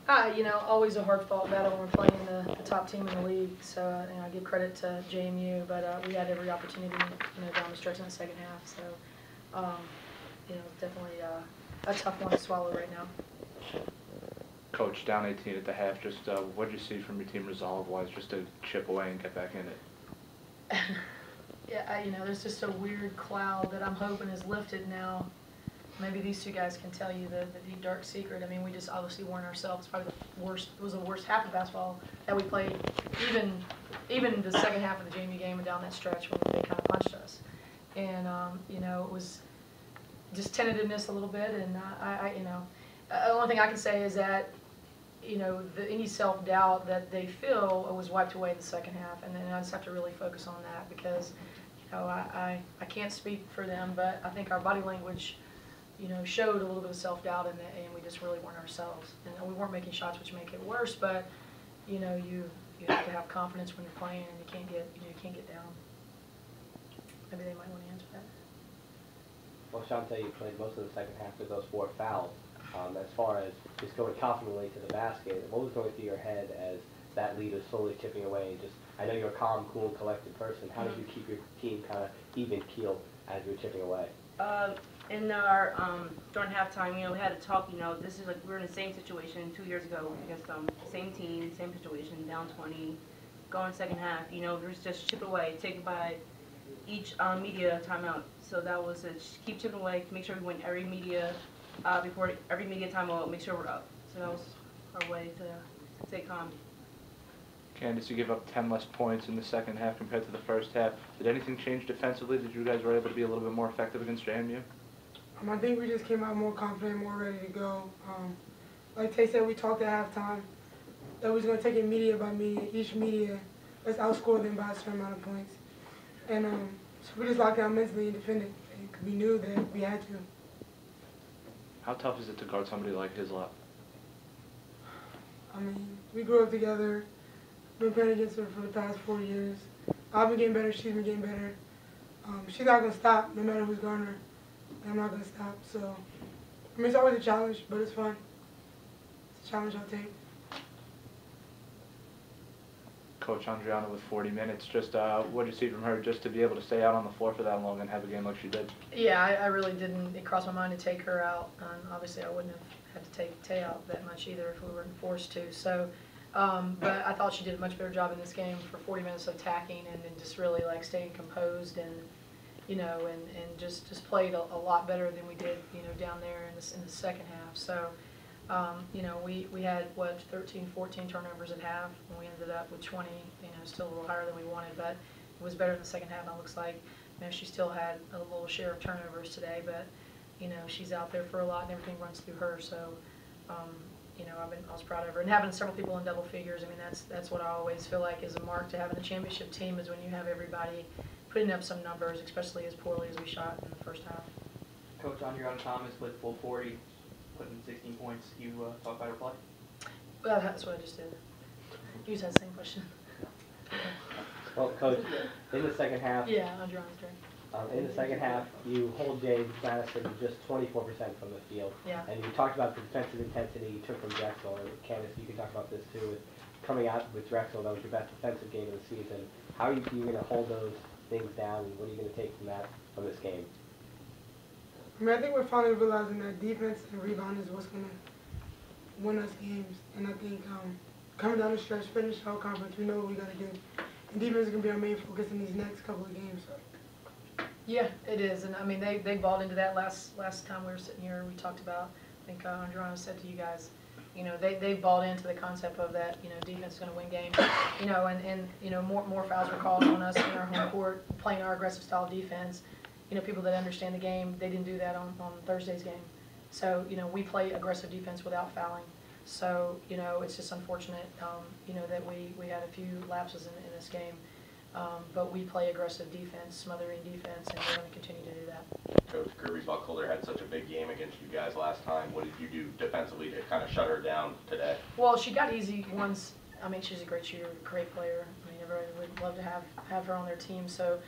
Always a hard-fought battle when we're playing the top team in the league. So, I give credit to JMU, but we had every opportunity, down the stretch in the second half. So, definitely a tough one to swallow right now. Coach, down 18 at the half, just what did you see from your team resolve-wise, just to chip away and get back in it? Yeah, there's just a weird cloud that I'm hoping is lifted now. Maybe these two guys can tell you the deep, dark secret. I mean, we just obviously weren't ourselves. Probably it was the worst half of basketball that we played, even the second half of the JMU game and down that stretch when they kind of punched us. And, it was just tentativeness a little bit. And, the only thing I can say is that, any self-doubt that they feel was wiped away in the second half. And then I just have to really focus on that because, I can't speak for them, but I think our body language showed a little bit of self-doubt in it, and we just really weren't ourselves. And we weren't making shots, which make it worse. But you have to have confidence when you're playing, and you can't get down. Maybe they might want to answer that. Well, Shante, you played most of the second half with those 4 fouls. As far as just going confidently to the basket, what was going through your head as that lead was slowly chipping away? And I know you're a calm, cool, and collected person. How did you keep your team kind of even keel as you were chipping away? In our during halftime, we had to talk. This is like we were in the same situation 2 years ago against same team, same situation, down 20, going second half. There's just chip away, take it by each media timeout. So that was it. Just keep chipping away, make sure we win every media before every media timeout. Make sure we're up. So that was our way to stay calm. Candace, you give up 10 less points in the second half compared to the first half. Did anything change defensively? Did you guys were able to be a little bit more effective against JMU? I think we just came out more confident, more ready to go. Like Tay said, we talked at halftime that we was going to take it media by media. Each media, let's outscore them by a certain amount of points. And so we just locked down mentally and defended because we knew that we had to. How tough is it to guard somebody like Hislop? We grew up together. Been playing against her for the past 4 years. I've been getting better. She's been getting better. She's not going to stop no matter who's guarding her. I'm not going to stop. So, it's always a challenge, but it's fun. It's a challenge I'll take. Coach Andriana with 40 minutes. Just what did you see from her just to be able to stay out on the floor for that long and have a game like she did? Yeah, I really didn't. It crossed my mind to take her out. Obviously, I wouldn't have had to take Tay out that much either if we weren't forced to. So, but I thought she did a much better job in this game for 40 minutes of attacking and then just really like staying composed and and just played a lot better than we did down there in the second half. So. We had, 13, 14 turnovers at half, and we ended up with 20, still a little higher than we wanted, but it was better in the second half, and it looks like, she still had a little share of turnovers today, but, she's out there for a lot, and everything runs through her, so, I was proud of her. And having several people in double figures, that's what I always feel like is a mark to having a championship team is when you have everybody putting up some numbers, especially as poorly as we shot in the first half. Coach Andriana Thomas with full 40. Putting 16 points. You talk about her play? Well, that's what I just did. You just had the same question. Well, Coach, in the second half, yeah, Andriana's turn. In the second half, you hold Madison to just 24% from the field. Yeah. And you talked about the defensive intensity you took from Drexel. And Candace, you can talk about this too. With coming out with Drexel, that was your best defensive game of the season. How are you going to hold those things down, and what are you going to take from this game? I think we're finally realizing that defense and rebound is what's going to win us games. And I think coming down the stretch, finish our conference, we know what we got to do. And defense is going to be our main focus in these next couple of games. So. Yeah, it is. And, they bought into that last time we were sitting here. We talked about, I think Andriana said to you guys, they bought into the concept of that, defense is going to win games. And more fouls were called on us in our home court, playing our aggressive style of defense. People that understand the game, they didn't do that on Thursday's game. So, we play aggressive defense without fouling. So, it's just unfortunate, that we had a few lapses in this game. But we play aggressive defense, smothering defense, and we're going to continue to do that. Coach Kirby Buckholder had such a big game against you guys last time. What did you do defensively to kind of shut her down today? Well, she got easy ones. She's a great shooter, great player. Everybody would love to have her on their team. So.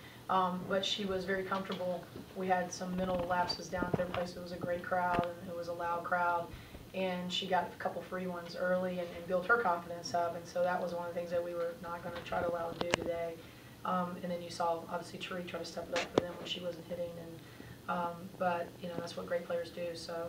But she was very comfortable. We had some mental lapses down at their place. It was a great crowd, and it was a loud crowd. and she got a couple free ones early and built her confidence up, and so that was one of the things that we were not going to try to allow her to do today. And then you saw, obviously, Tariq try to step it up for them when she wasn't hitting, but, you know, that's what great players do. So,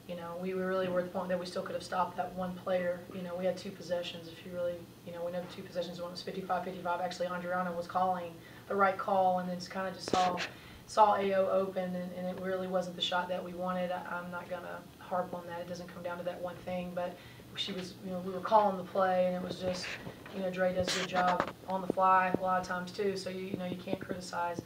you know, we really were at the point that we still could have stopped that one player. You know, we had 2 possessions. If you really, you know, we know the 2 possessions, one was 55-55. Actually, Andriana was calling the right call, and then kind of just saw AO open, and it really wasn't the shot that we wanted. I'm not going to harp on that. It doesn't come down to that one thing, but she was, you know, we were calling the play, and it was just, you know, Dre does a good job on the fly a lot of times too, so you know, you can't criticize.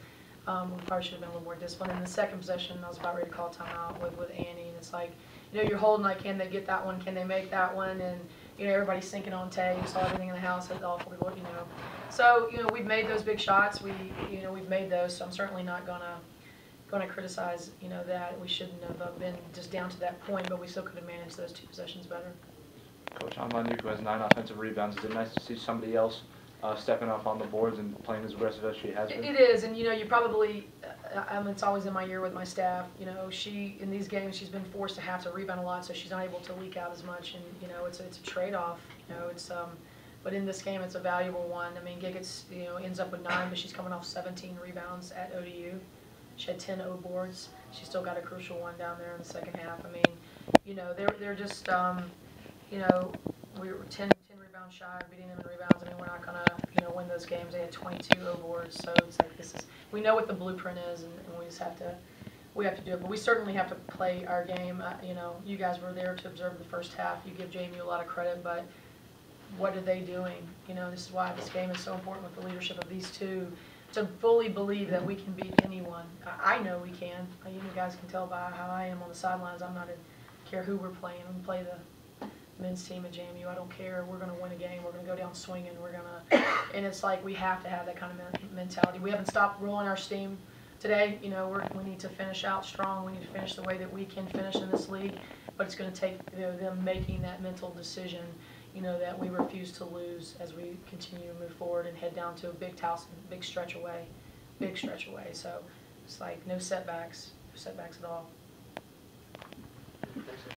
We probably should have been a little more disciplined. In the second possession, I was about ready to call timeout with Annie, and it's like, you know, you're holding like, can they get that one? Can they make that one? And, you know, everybody's sinking on Tay. You saw everything in the house. It's awful, you know. So, you know, we've made those big shots. We've made those, so I'm certainly not gonna criticize, you know, that. We shouldn't have been just down to that point, but we still could have managed those 2 possessions better. Coach Onlon-Yuko has 9 offensive rebounds. Is it nice to see somebody else stepping up on the boards and playing as aggressive as she has been? It is, and you know, you probably, it's always in my ear with my staff. You know, in these games, she's been forced to have to rebound a lot, so she's not able to leak out as much, and you know, it's a trade-off. You know, but in this game, it's a valuable one. I mean, Giggets, you know, ends up with 9, but she's coming off 17 rebounds at ODU. She had 10 O boards. She still got a crucial one down there in the second half. I mean, you know, they're just, you know, we were 10 rebounds shy of beating them in rebounds. I mean, we're not going to, you know, win those games. They had 22 O boards, so it's like we know what the blueprint is, and we just have to do it. But we certainly have to play our game. You know, you guys were there to observe the first half. You give JMU a lot of credit, but what are they doing? You know, this is why this game is so important with the leadership of these 2. To fully believe that we can beat anyone. I know we can. You guys can tell by how I am on the sidelines. I'm not care who we're playing. We play the men's team at JMU. I don't care. We're going to win a game. We're going to go down swinging. And it's like we have to have that kind of mentality. We haven't stopped rolling our steam today. You know, we need to finish out strong. We need to finish the way that we can finish in this league. But it's going to take, you know, them making that mental decision, you know, that we refuse to lose as we continue to move forward and head down to a big stretch away. So it's like no setbacks at all. Thanks.